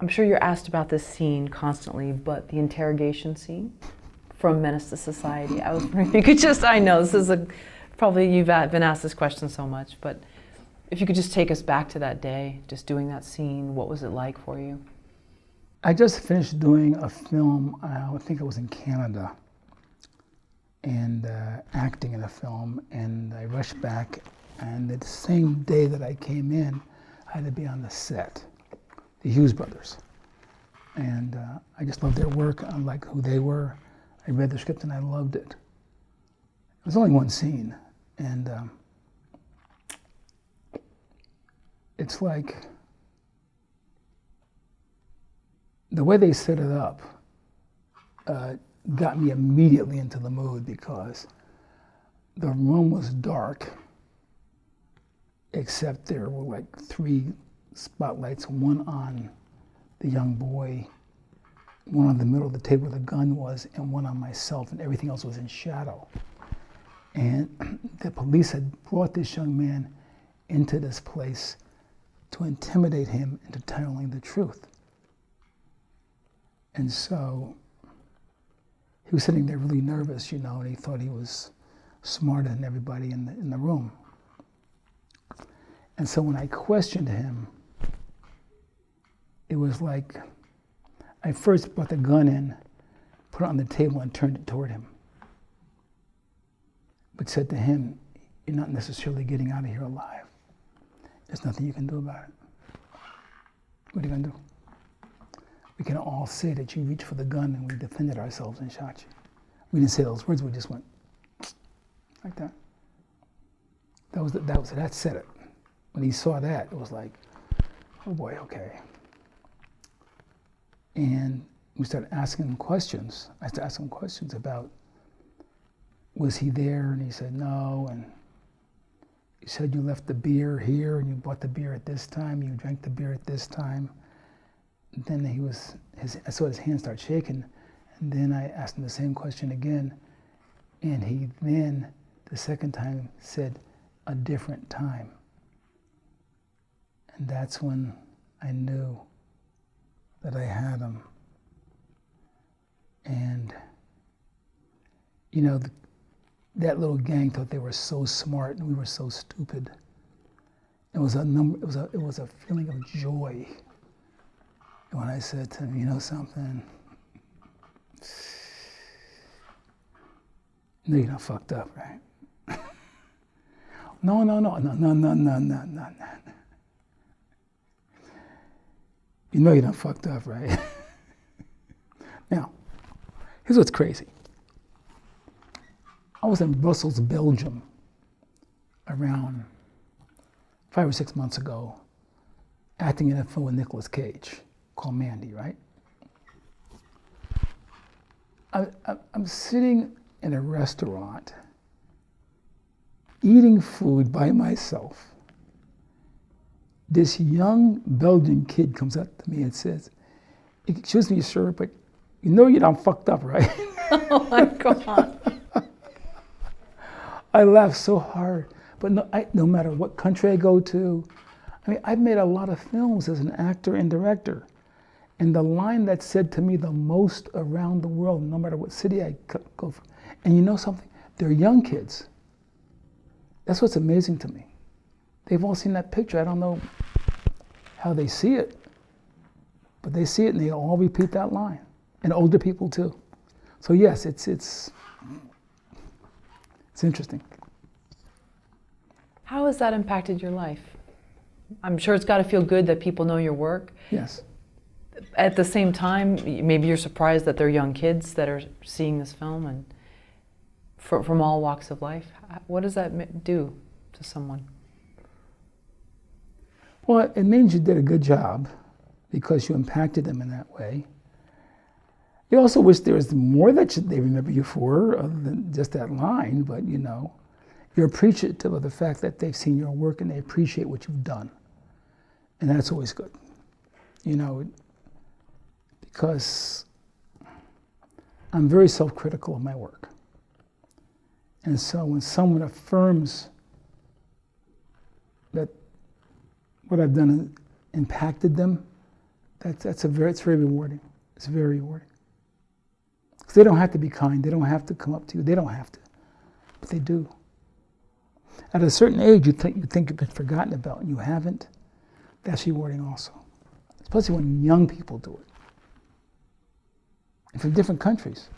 I'm sure you're asked about this scene constantly, but the interrogation scene from Menace to Society, I was wondering if you could just, I know this is probably you've been asked this question so much, but if you could just take us back to that day, just doing that scene, what was it like for you? I just finished doing a film, I think I was in Canada, and acting in a film, and I rushed back, and the same day that I came in, I had to be on the set, the Hughes brothers. And I just loved their work, I liked who they were. I read the script and I loved it. It was only one scene, and it's like, the way they set it up got me immediately into the mood because the room was dark, except there were like 3 spotlights, one on the young boy, one on the middle of the table where the gun was, and one on myself, and everything else was in shadow. And the police had brought this young man into this place to intimidate him into telling the truth. And so he was sitting there really nervous, and he thought he was smarter than everybody in the room. And so when I questioned him, it was like, I first brought the gun in, put it on the table and turned it toward him. But said to him, you're not necessarily getting out of here alive. There's nothing you can do about it. What are you gonna do? We can all say that you reached for the gun and we defended ourselves and shot you. We didn't say those words, we just went like that. That said it. When he saw that, it was like, oh boy, okay. And we started asking him questions. I started asking him questions about, was he there? And he said no. And you said you left the beer here and you bought the beer at this time, you drank the beer at this time. And then I saw his hand start shaking. And then I asked him the same question again. And he then, the second time, said a different time. And that's when I knew that I had him. And, that little gang thought they were so smart and we were so stupid. It was a feeling of joy. And when I said to him, you know something? No, you're not fucked up, right? No. You know you're not fucked up, right? Now, here's what's crazy. I was in Brussels, Belgium, around 5 or 6 months ago, acting in a film with Nicolas Cage called Mandy, right? I'm sitting in a restaurant, eating food by myself. This young Belgian kid comes up to me and says, excuse me, sir, but you know you're not fucked up, right? Oh my God. I laughed so hard, but no matter what country I go to, I've made a lot of films as an actor and director. And the line that said to me the most around the world, no matter what city I go for, and you know something? They're young kids. That's what's amazing to me. They've all seen that picture. I don't know how they see it, but they see it and they all repeat that line. And older people too. So yes, it's interesting. How has that impacted your life? I'm sure it's got to feel good that people know your work. Yes. At the same time, maybe you're surprised that they're young kids that are seeing this film and from all walks of life. What does that do to someone? Well, it means you did a good job because you impacted them in that way. You also wish there was more that they remember you for other than just that line, but you're appreciative of the fact that they've seen your work and they appreciate what you've done. And that's always good, because I'm very self-critical of my work. And so when someone affirms that what I've done impacted them, It's very rewarding. It's very rewarding. 'Cause they don't have to be kind. They don't have to come up to you. They don't have to, but they do. At a certain age, you think you've been forgotten about, and you haven't. That's rewarding also, especially when young people do it, and from different countries.